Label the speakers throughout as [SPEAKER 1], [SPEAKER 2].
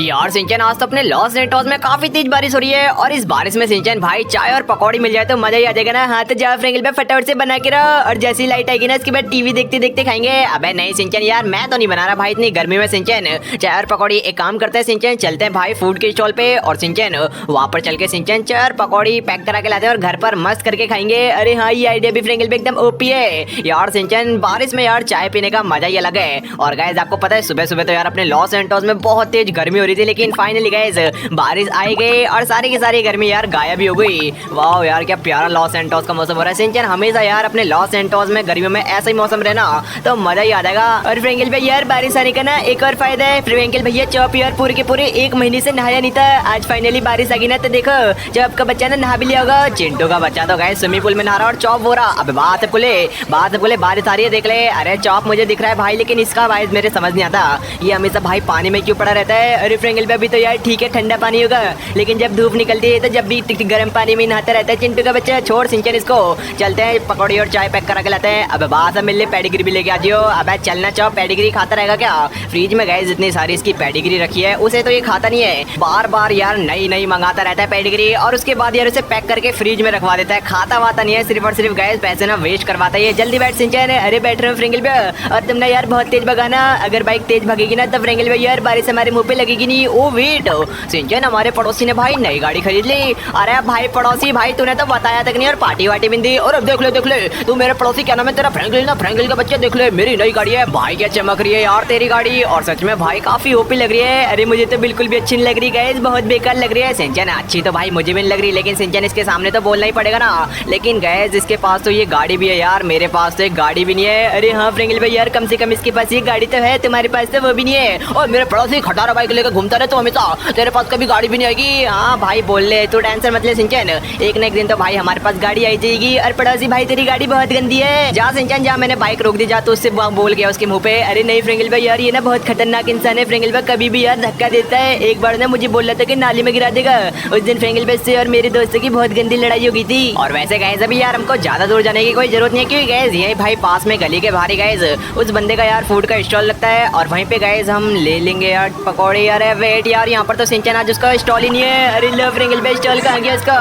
[SPEAKER 1] यार सिंचन, आज तो अपने लॉस एंटोस में काफी तेज बारिश हो रही है और इस बारिश में सिंचन भाई चाय और पकौड़ी मिल जाए तो मजा ही आ जाएगा ना। हाँ तो जा फ्रेंगल पे फटाफट से बना के रहो और जैसी लाइट आएगी ना इसके बाद टीवी देखते देखते खाएंगे। अबे नहीं सिंचन यार, मैं तो नहीं बना रहा भाई इतनी गर्मी में। सिंचन चाय और पकौड़ी एक काम करते हैं सिंचन, चलते हैं भाई फूड के स्टॉल पे और सिंचन वहाँ पर चल के सिंचन चाय और पकौड़ी पैक करा के लाते हैं और घर पर मस्त करके खाएंगे। अरे हाँ, ये आइडिया भी फ्रेंगल पे एकदम ओपी है यार। सिंचन बारिश में यार चाय पीने का मजा ही अलग है। और गाइस आपको पता है सुबह सुबह तो यार अपने लॉस एंटोस में बहुत तेज गर्मी हो रही थी, लेकिन फाइनली गाइस बारिश आई गई और सारी की सारी गर्मी यार गायब ही हो गई। वाह यार क्या प्यारा लॉस एंटोस का मौसम हो रहा है। सिंचन हमेशा यार अपने लॉस एंटोस में गर्मियों में ऐसा ही मौसम रहना तो मजा ही आ जाएगा। और फ्रेंगल भैया यार बारिश आने का ना एक और फायदा है। फ्रेंगल भैया चौप यार पूरे के पूरे एक महीने से नहाया नहीं था, आज फाइनली बारिश आ गई ना तो देखो चौप का बच्चा ना नहा भी लिया होगा। चिंटू का बच्चा तो गाइस स्विमिंग पूल में नहा रहा और चौप हो रहा। अब बात बोले बारिश आ रही है देख ले। अरे चौप मुझे दिख रहा है भाई, लेकिन इसका वाइज मेरे समझ नहीं आता, ये हमेशा भाई पानी में क्यों पड़ा रहता है। अरे फ्रेंगल पे अभी तो यार ठीक है ठंडा पानी होगा, लेकिन जब धूप निकलती है तो जब भी गर्म पानी में नहाता रहता है। चिंटू का बच्चा छोड़ सिंचन इसको, चलते हैं पकौड़ी और चाय पैक करा के लाते हैं। अब बात मिल ले पेडिग्री भी लेके आ जियो। अब चलना चाहो पेडिग्री खाता रहेगा क्या? फ्रिज में गए जितनी सारी इसकी पेडिग्री रखी है उसे तो ये खाता नहीं है, बार बार यार नई नई मंगाता रहता है पेडिग्री और उसके बाद यार उसे पैक करके फ्रिज में रखवा देता है। खाता वाता नहीं है, सिर्फ और सिर्फ गैस पैसे ना वेस्ट करवाता है। जल्दी बैठ सिंचन। अरे बैठ रहे हो फ्रेंगल पे, और तुमने यार बहुत तेज भगाना, अगर बाइक तेज भगेगी ना तब फ्रेंगल भाई यार बारिश हमारे मुंह पे लगेगी नहीं। ओ वेट सिंचन, हमारे पड़ोसी ने भाई नई गाड़ी खरीद ली। अरे भाई पड़ोसी भाई तूने तो बताया तक नहीं और पार्टी वार्टी भी दी। और अब देख ले तू मेरे पड़ोसी क्या नाम है तेरा, फ्रेंगल ना, फ्रेंगल का बच्चा देख ले मेरी नई गाड़ी है भाई, क्या चमक रही है यार तेरी गाड़ी। और सच में भाई काफी ओपी लग रही है। अरे मुझे तो बिल्कुल भी अच्छी नहीं लग रही गाइस, बहुत बेकार लग रही है। सिंचन अच्छी तो भाई मुझे भी नहीं लग रही, लेकिन सिंचन इसके सामने तो बोलना ही पड़ेगा ना। लेकिन गाइस इसके पास तो ये गाड़ी भी है यार, मेरे पास तो एक गाड़ी भी नहीं है। अरे हाँ फ्रेंगल भाई यार कम से कम इसके पास ये गाड़ी तो है, तुम्हारे पास तो वो भी नहीं है। और मेरे पड़ोसी खटारा बाइक लेकर घूमता रहे तो हमेशा, तेरे पास कभी गाड़ी भी नहीं आएगी। हाँ भाई बोल ले तू टेंशन मत ले सिंचन, एक न एक दिन तो भाई हमारे पास गाड़ी आई जाएगी। और पड़ोसी भाई तेरी गाड़ी बहुत गंदी है, जा सिंचन जा, मैंने बाइक रोक दी जा, तो उससे बोल गया उसके मुंह पे। अरे नहीं फ्रेंगल भाई यार ये ना बहुत खतरनाक इंसान है, फ्रेंगल भाई कभी भी यार धक्का देता है। एक बार ना मुझे बोल रहा था कि नाली में गिरा देगा, उस दिन फ्रेंगल भाई से और मेरे दोस्त की बहुत गंदी लड़ाई हो गई थी। और वैसे गाइस अभी यार हमको ज्यादा दूर जाने की कोई जरूरत नहीं है, क्योंकि गाइस यही भाई पास में गली के बाहर गाइस उस बंदे का यार फूड का स्टॉल लगता है और वहीं पे गाइस हम ले लेंगे यार पकौड़े। अरे वेट यार यहाँ पर तो सिंचन आज उसका स्टॉल ही नहीं है। अरे लो फ्रेंगल भाई स्टॉल कहाँ गया उसका?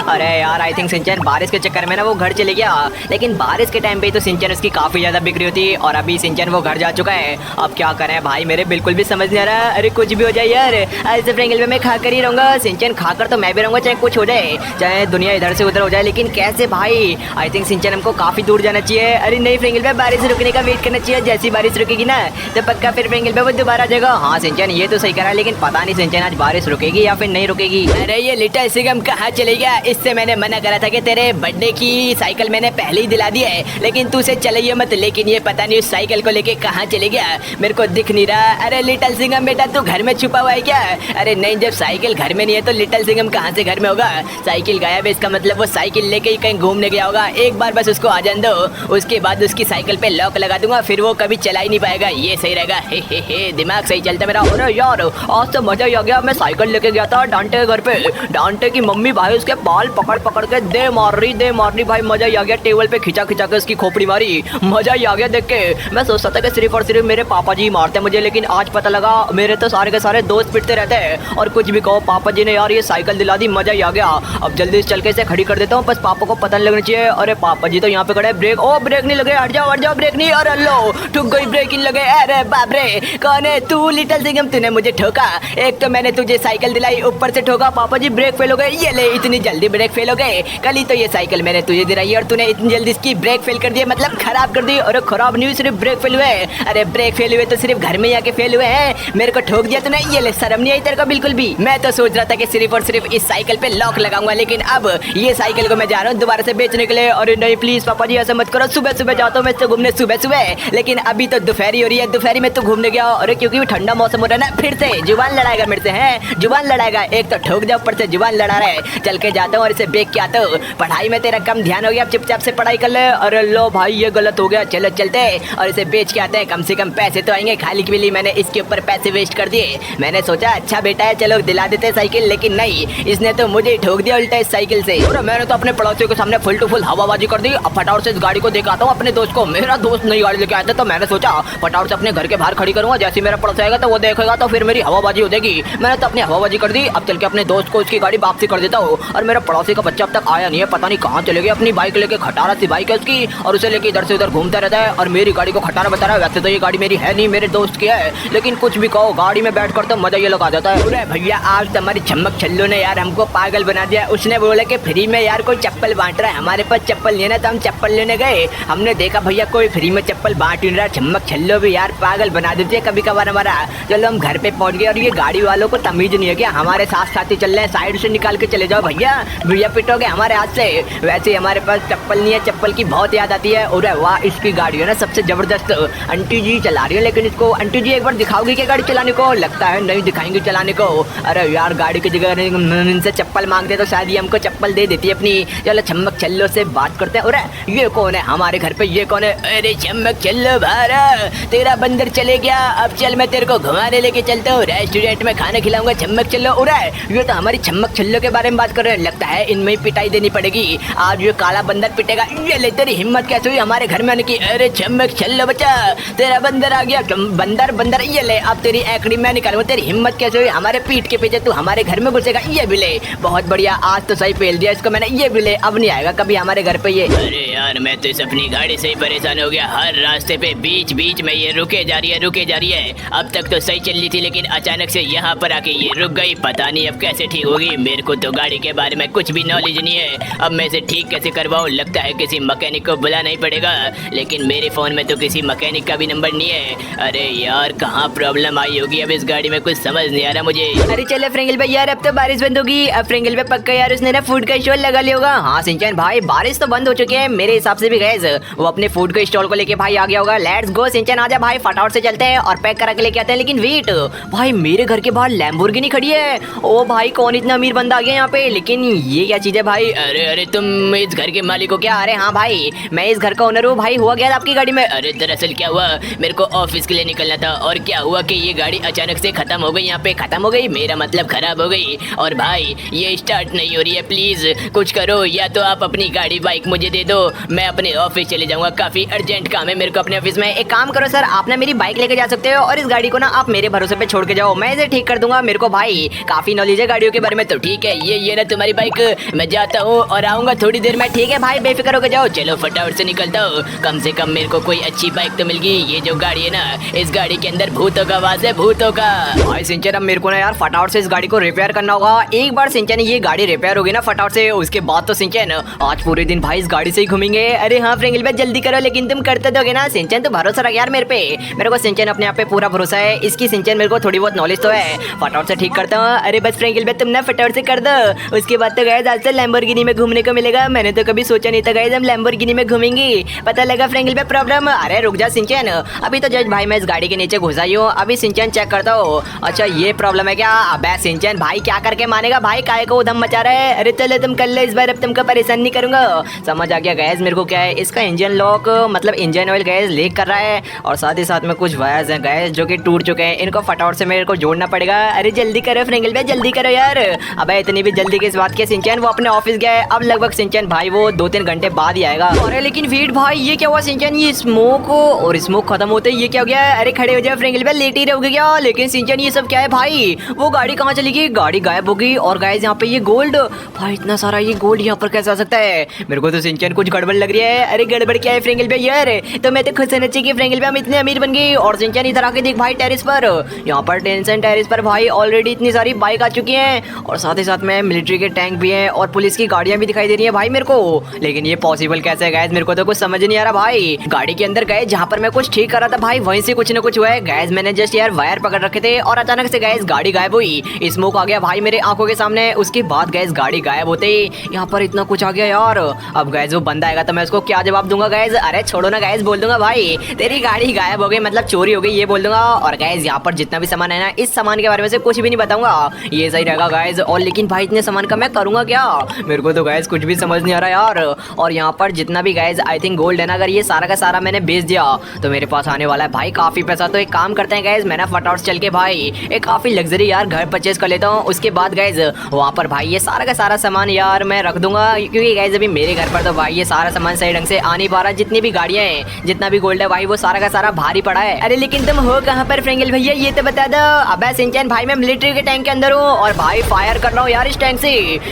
[SPEAKER 1] अरे यार आई थिंक सिंचन बारिश के चक्कर में ना वो घर चले गया, लेकिन बारिश के टाइम पे तो सिंचन उसकी काफी ज्यादा बिक्री होती और अभी सिंचन वो घर जा चुका है। अब क्या करें भाई, मेरे बिल्कुल भी समझ नहीं आ रहा। अरे कुछ भी हो जाए यार, ऐसे फ्रेंगल में मैं खा कर ही रहूंगा, सिंचन खाकर तो मैं भी रहूंगा, चाहे कुछ हो जाए, चाहे दुनिया इधर से उधर हो जाए, लेकिन कैसे भाई? आई थिंक सिंचन हमको काफी दूर जाना चाहिए। अरे नहीं फ्रेंगल में बारिश रुकने का वेट करना चाहिए, जैसी बारिश रुकेगी ना तो पक्का फिर फ्रेंगल में वो दोबारा आ जाएगा। हाँ सिंचन ये तो सही करा, लेकिन पता नहीं सिंचन आज बारिश रुकेगी या फिर नहीं रुकेगी। अरे ये लिटिल सिंघम कहाँ चले गया? इससे मैंने मना करा था कि तेरे बर्थडे की साइकिल मैंने पहले ही दिला दी है, लेकिन तू उसे चलाइए मत, लेकिन ये पता नहीं उस साइकिल को लेके कहाँ चले गया, मेरे को दिख नहीं रहा। अरे लिटिल सिंघम बेटा तू घर में छुपा हुआ है क्या? अरे नहीं, जब साइकिल घर में नहीं है तो लिटिल सिंघम कहाँ से घर में होगा? साइकिल गायब है, इसका मतलब वो साइकिल लेके ही कहीं घूमने गया होगा। एक बार बस उसको आ जाने दो, उसके बाद उसकी साइकिल पे लॉक लगा दूंगा, फिर वो कभी चला ही नहीं पाएगा। ये सही रहेगा। हे दिमाग सही चलता मेरा। अरे यार आज तो मजा ही आ गया, मैं साइकिल लेके गया था डांटे के घर पे, डांटे की मम्मी भाई उसके बाल पकड़ के दे मार रही भाई, मजा ही आ गया। टेबल पे खिंचा के उसकी खोपड़ी मारी, मजा ही आ गया देख के। मैं सोचता था कि सिर्फ और सिर्फ मेरे पापा जी मारते मुझे, लेकिन आज पता लगा मेरे तो सारे के सारे दोस्त पिटते रहते हैं। और कुछ भी कहो पापा जी ने यार ये साइकिल दिला दी, मजा ही आ गया। अब जल्दी से चल के इसे खड़ी कर देता हूँ, बस पापा को पता नहीं लगना चाहिए। अरे पापा जी तो यहाँ पे खड़े, ब्रेक, ओ ब्रेक नहीं लगे, हट जाओ ब्रेक नहीं। अरे लो ठुक गई, ब्रेक नहीं लगे। अरे बाप रे कौन है तू? लिटिल सिंघम तूने मुझे ठोका, एक तो मैंने तुझे साइकिल दिलाई ऊपर से ठोका। पापा जी ब्रेक फेल हो गए, ये ले इतनी जल्दी ब्रेक फेल हो गए, कल ही तो ये साइकिल मैंने तुझे दिलाई और तूने इतनी जल्दी इसकी ब्रेक फेल कर दी, मतलब खराब कर दी। अरे खराब नहीं सिर्फ ब्रेक फेल हुए। अरे ब्रेक फेल हुए तो सिर्फ घर में आके फेल हुए हैं, मेरे को ठोक दिया तूने, ये ले शर्म नहीं आई तेरे को बिल्कुल भी? मैं तो सोच रहा था कि सिर्फ और सिर्फ इस साइकिल पे लॉक लगाऊंगा, लेकिन अब ये साइकिल को मैं जा रहा हूँ दोबारा से बेचने के लिए। अरे नहीं प्लीज पापा जी ऐसा मत करो, सुबह सुबह जाता हूँ मैं तो घूमने सुबह, लेकिन अभी तो दोपहरी हो रही है, दोपहरी में तो घूमने गया। अरे क्योंकि ठंडा मौसम हो रहा है ना, फिर से जुबान लड़ाएगा मेरे से, है जुबान लड़ाएगा, एक तो ठोक दिया ऊपर से जुबान लड़ा रहे। चल के जाता हूँ और इसे बेच के आता हूँ। पढ़ाई में तेरा कम ध्यान हो गया, चुपचाप से पढ़ाई कर ले। अरे लो भाई ये गलत हो गया, चलो चलते और इसे बेच के आते हैं, कम से कम पैसे तो आएंगे। खाली के लिए मैंने इसके ऊपर पैसे वेस्ट कर दिए, मैंने सोचा अच्छा बेटा है चलो दिला देते साइकिल, लेकिन नहीं, इसने तो मुझे ठोक दिया उल्टा इस साइकिल से। और मैंने तो अपने पड़ोसियों के सामने फुल टू फुल हवाबाजी कर दी। अब फटाफट से इस गाड़ी को दिखाता हूँ अपने दोस्त को। मेरा दोस्त नई गाड़ी लेके आया था तो मैंने सोचा फटाफट से अपने घर के बाहर खड़ी करूंगा, जैसे मेरा पड़ोस आएगा तो वो देखेगा तो फिर मेरी हवाबाजी हो जाएगी। मैंने तो अपनी हवाबाजी कर दी, अब चल के अपने दोस्त को उसकी गाड़ी वापसी कर देता हूँ। और मेरा पड़ोसी का बच्चा अब तक आया नहीं है, पता नहीं कहाँ चले गया। अपनी बाइक लेके खटारा सी बाइक है उसकी, और उसे लेके इधर से उधर घूमता रहता है और मेरी गाड़ी को खटारा बता रहा है। वैसे तो ये गाड़ी मेरी है नहीं, मेरे दोस्त की है, लेकिन कुछ भी कहो गाड़ी में बैठ कर तो मजा ये लगा जाता है। अरे भैया आज तुम्हारी चमक छल्लो ने यार हमको पागल बना दिया। उसने बोला कि फ्री में यार कोई चप्पल बांट रहा है, हमारे पास चप्पल नहीं है ना, तो हम चप्पल लेने गए। हमने देखा भैया कोई फ्री में चप्पल बांट नहीं रहा। चमक छल्लो भी यार पागल बना देती है कभी कभार हमारा। चलो हम घर पे पहुंच गए और ये गाड़ी वालों को तमीज नहीं है क्या, हमारे साथ साथ ही चल रहे हैं, साइड से निकाल के चले जाओ भैया, भैया पिटोगे हमारे हाथ से। वैसे हमारे पास चप्पल नहीं है, चप्पल की बहुत याद आती है। और वाह इसकी गाड़ी है ना सबसे जबरदस्त, आंटी जी चला रही है। लेकिन इसको आंटी जी एक बार दिखाओगी क्या गाड़ी चलाने को? लगता है नहीं दिखाएंगे चलाने को। अरे यार गाड़ी की जगह इनसे चप्पल मांगते तो शायद ये हमको चप्पल दे देती है अपनी। चलो चमक छल्लो से बात करते हैं। अरे ये कौन है हमारे घर पे, ये कौन है? अरे चमक छल्लो भारा, तेरा बंदर चले गया, अब चल मैं तेरे को घुमाने लेके चलता हूँ, रेस्टोरेंट में खाना खिलाऊंगा चमक छल्लो। अरे ये तो हमारी चमक छल्लो के बारे में बात कर रहे हैं, लगता है इनमें ही पिटाई देनी पड़ेगी आज। ये काला बंदर पिटेगा। ये ले तेरी हिम्मत कैसे हुई हमारे घर में आने की? अरे चमक छल्लो बच्चा तेरा बंदर आ गया। बंदर बंदर ये ले, अब तेरी एकड़ी मैं निकालूंगा। तेरी हिम्मत कैसे हुई हमारे पीठ के पीछे तू हमारे घर में घुसेगा? ये भी ले, बहुत बढ़िया आज तो सही पेल दिया इसको मैंने। ये भी ले, अब नहीं आएगा कभी हमारे घर पे ये।
[SPEAKER 2] अरे यार मैं तो इस अपनी गाड़ी से ही परेशान हो गया, हर रास्ते पे बीच बीच में ये रुके जा रही है। अब तक तो सही चल रही थी लेकिन अचानक से यहाँ पर आके ये रुक गई, पता नहीं अब कैसे ठीक होगी। मेरे को तो गाड़ी के बारे में कुछ भी नॉलेज नहीं है, अब मैं इसे ठीक कैसे करवाऊँ? लगता है किसी मैकेनिक को बुलाना ही पड़ेगा, लेकिन मेरे फोन में तो किसी मैकेनिक का भी नंबर नहीं है। अरे यार कहाँ प्रॉब्लम आई होगी अब इस गाड़ी में, कुछ समझ नहीं आ रहा मुझे।
[SPEAKER 1] अरे चलो फ्रेंगल भाई यार अब तो बारिश बंद होगी। अब फ्रेंगल पे पक्का यार उसने ना फूड का स्टॉल लगा लिया होगा। हाँ सिंचन भाई बारिश तो बंद हो चुकी है मेरे हिसाब से भी गैस, वो अपने फूड के स्टॉल को लेके भाई आ गया होगा। लेट्स गो सिंचन आजा भाई, फटाफट से चलते हैं और पैक करा के लेके आते हैं। लेकिन वेट भाई मेरे घर के बाहर लैम्बोर्गिनी खड़ी है। ओ भाई कौन इतना अमीर बंदा आ गया यहाँ पे, लेकिन ये क्या चीज है भाई?
[SPEAKER 2] अरे अरे तुम इस घर के मालिक हो क्या?
[SPEAKER 1] अरे हाँ भाई मैं इस घर का ओनर हूँ भाई। हुआ गया आपकी गाड़ी में?
[SPEAKER 2] अरे दरअसल क्या हुआ, मेरे को ऑफिस के लिए निकलना था और क्या हुआ कि ये गाड़ी अचानक से खत्म हो गई, यहाँ पे खत्म हो गई, मेरा मतलब खराब हो गई। और भाई ये स्टार्ट नहीं हो रही है, प्लीज कुछ करो, या तो आप अपनी गाड़ी बाइक मुझे दे दो, मैं अपने ऑफिस चले जाऊंगा, काफी अर्जेंट काम है मेरे को अपने ऑफिस में।
[SPEAKER 1] एक काम करो सर, आप ना मेरी बाइक लेके जा सकते हो और इस गाड़ी को ना आप मेरे भरोसे पे छोड़ के जाओ, मैं इसे ठीक कर दूंगा। मेरे को भाई काफी नॉलेज है गाड़ियों के बारे में।
[SPEAKER 2] तो ठीक है, ये ना तुम्हारी बाइक, मैं जाता हूँ और आऊंगा थोड़ी देर में।
[SPEAKER 1] ठीक है भाई बेफिक्र होकर जाओ।
[SPEAKER 2] चलो फटाफट से निकलता हूँ, कम से कम मेरे को कोई अच्छी बाइक तो मिल गई। ये जो गाड़ी है ना, इस गाड़ी के अंदर भूतों का आवाज है, भूतों का।
[SPEAKER 1] भाई सिंचन अब मेरे को ना यार फटाफट से इस गाड़ी को रिपेयर करना होगा। एक बार सिंचन ये गाड़ी रिपेयर होगी ना फटाफट से, उसके बाद तो सिंचन आज पूरे दिन भाई इस गाड़ी से ही घूमेंगे। अरे हाँ फ्रेंगल भाई जल्दी करो, लेकिन तुम करते दोगे ना सिंचन? तो भरोसा रख यार मेरे पे, मेरे को सिंचन अपने आप पे पूरा भरोसा है। इसकी सिंचन मेरे को थोड़ी बहुत नॉलेज तो है, फटाफट से ठीक करता हूँ। अरे बस फ्रेंगल भाई तुम ना फटाफट से कर दो, उसके बाद तो गाइस आज से लैम्बोर्गिनी में घूमने को मिलेगा। मैंने तो कभी सोचा नहीं था गाइस हम लैम्बोर्गिनी में घूमेंगे, पता लगा फ्रेंगल भाई प्रॉब्लम। अरे रुक जा सिंचन, अभी तो जस्ट भाई मैं इस गाड़ी के नीचे घुसा ही हूँ, अभी सिंचन चेक करता हूँ। अच्छा ये प्रॉब्लम है क्या? अबे सिंचन भाई क्या करके मानेगा भाई, काय को उधम मचा रहा है? अरे चलो तुम कर ले इस बार, अब तुमको परेशान नहीं करूंगा। समझ आ गया गैस मेरे को क्या है, इसका इंजन लॉक मतलब इंजन ऑयल गैस लीक कर रहा है और साथ ही साथ में कुछ वायर्स हैं गैस जो कि टूट चुके हैं, इनको फटाफट से मेरे को जोड़ना पड़ेगा। अरे जल्दी करो फ्रेंगल भाई जल्दी करो यार। अबे इतनी भी जल्दी किस बात के सिंचन, वो अपने ऑफिस गया है, अब लगभग सिंचन भाई वो 2-3 घंटे बाद ही आएगा। अरे लेकिन वेट भाई ये क्या हुआ सिंचन, ये स्मोक और स्मोक खत्म होते ये क्या हो गया? अरे खड़े हो जाओ फ्रेंगल भाई, लेट ही रहोगे क्या? लेकिन सिंचन ये सब क्या है भाई? वो गाड़ी कहाँ चली गई? गाड़ी गायब हो गई और गाइस यहाँ पे ये गोल्ड, भाई इतना सारा ये गोल्ड यहाँ पर कैसे आ सकता है? मेरे को तो सिंचन कुछ गड़बड़ लग रही है। अरे गड़बड़ क्या है फ्रेंगल भाई यार? तो मैं तो खुश होना चाहिए कि फ्रेंगल भाई हम इतने अमीर बन गए। और सिंचन इधर आके देख भाई टेरिस पर, यहाँ पर टेंशन टेरिस पर भाई ऑलरेडी इतनी सारी बाइक आ चुकी हैं और साथ ही साथ में मिलिट्री के टैंक भी हैं और पुलिस की गाड़ियां भी दिखाई दे रही है भाई मेरे को। लेकिन ये पॉसिबल कैसे है गैस, मेरे को तो कुछ समझ नहीं आ रहा भाई। गाड़ी के अंदर गए जहाँ पर मैं कुछ ठीक कर रहा था भाई, वहीं से कुछ ना कुछ हुआ है गैस। मैंने जस्ट यार वायर पकड़ रखे थे और अचानक से गैस गाड़ी गायब हुई, स्मोक आ गया भाई मेरे आंखों के सामने। उसके बाद गैस गाड़ी गायब होते ही यहाँ पर इतना कुछ आ गया यार। अब गैस वो बंदा आएगा तो मैं उसको क्या जवाब दूंगा गैस? अरे छोड़ो ना गैस, बोल दूंगा भाई तेरी गाड़ी गायब हो गई मतलब चोरी हो गई, ये बोल दूंगा। और गैस यहाँ पर जितना भी सामान है ना, इस सामान के बारे में से कुछ भी नहीं बताऊंगा, ये सही रहेगा गैस। और लेकिन भाई इतने सामान का मैं करूंगा क्या? मेरे को तो गैस कुछ भी समझ नहीं आ रहा यार। और यहाँ पर जितना भी गैस आई थिंक गोल्ड है ना, अगर ये सारा का सारा मैंने बेच दिया तो मेरे पास आने वाला है भाई काफी पैसा। तो एक काम करते हैं गैस, मैं ना फटाफट चल के भाई एक काफी लग्जरी यार घर परचेज कर लेता हूँ। उसके बाद गैस वहाँ पर भाई ये सारा का सारा सामान यार मैं रख दूंगा, क्योंकि गैस अभी मेरे घर पर तो भाई ये सारा सामान सही ढंग से आ नहीं पा रहा। जितनी भी गाड़ियाँ हैं, जितना भी गोल्ड है भाई वो सारा का सारा भारी पड़ा है। अरे लेकिन तुम हो कहाँ पर फ्रेंगल भैया, ये तो बता बाद अबे सिंचन भाई मैं मिलिट्री के टैंक के अंदर हूँ और भाई फायर कर रहा हूँ यार इस टैंक से।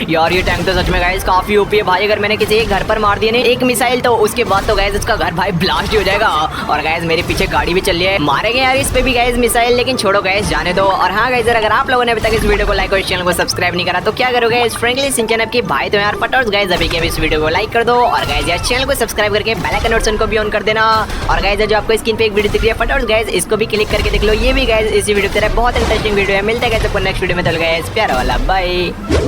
[SPEAKER 1] यार ये टैंक तो सच में गाइस काफी ओपी है भाई। अगर मैंने किसी एक घर पर मार दिया नहीं एक मिसाइल तो उसके बाद तो गाइस उसका घर भाई ब्लास्ट हो जाएगा। और गाइस मेरे पीछे गाड़ी भी चल रही है, मारेंगे यार इस पे भी गाइस मिसाइल, लेकिन छोड़ो गाइस जाने दो। और हाँ गाइस अगर आप लोगों ने अभी तक इस वीडियो को लाइक और चैनल को सब्सक्राइब नहीं करा तो क्या करोगे इस फ्रेंकली सिंचन आपकी भाई तो यार फटाफट गाइस अभी के इस वीडियो को लाइक कर दो और गाइस यार चैनल को सब्सक्राइब करके बेल आइकन नोटिफिकेशन को भी ऑन कर देना। और गाइस जो आपको स्क्रीन पे एक वीडियो दिख रही है फटाफट गाइस इसको भी क्लिक करके देख लो, ये भी गाइस इसी वीडियो की तरह बहुत इंटरेस्टिंग वीडियो है। मिलते हैं गाइस आपको नेक्स्ट वीडियो में, तो गाइस प्यारा वाला बाय।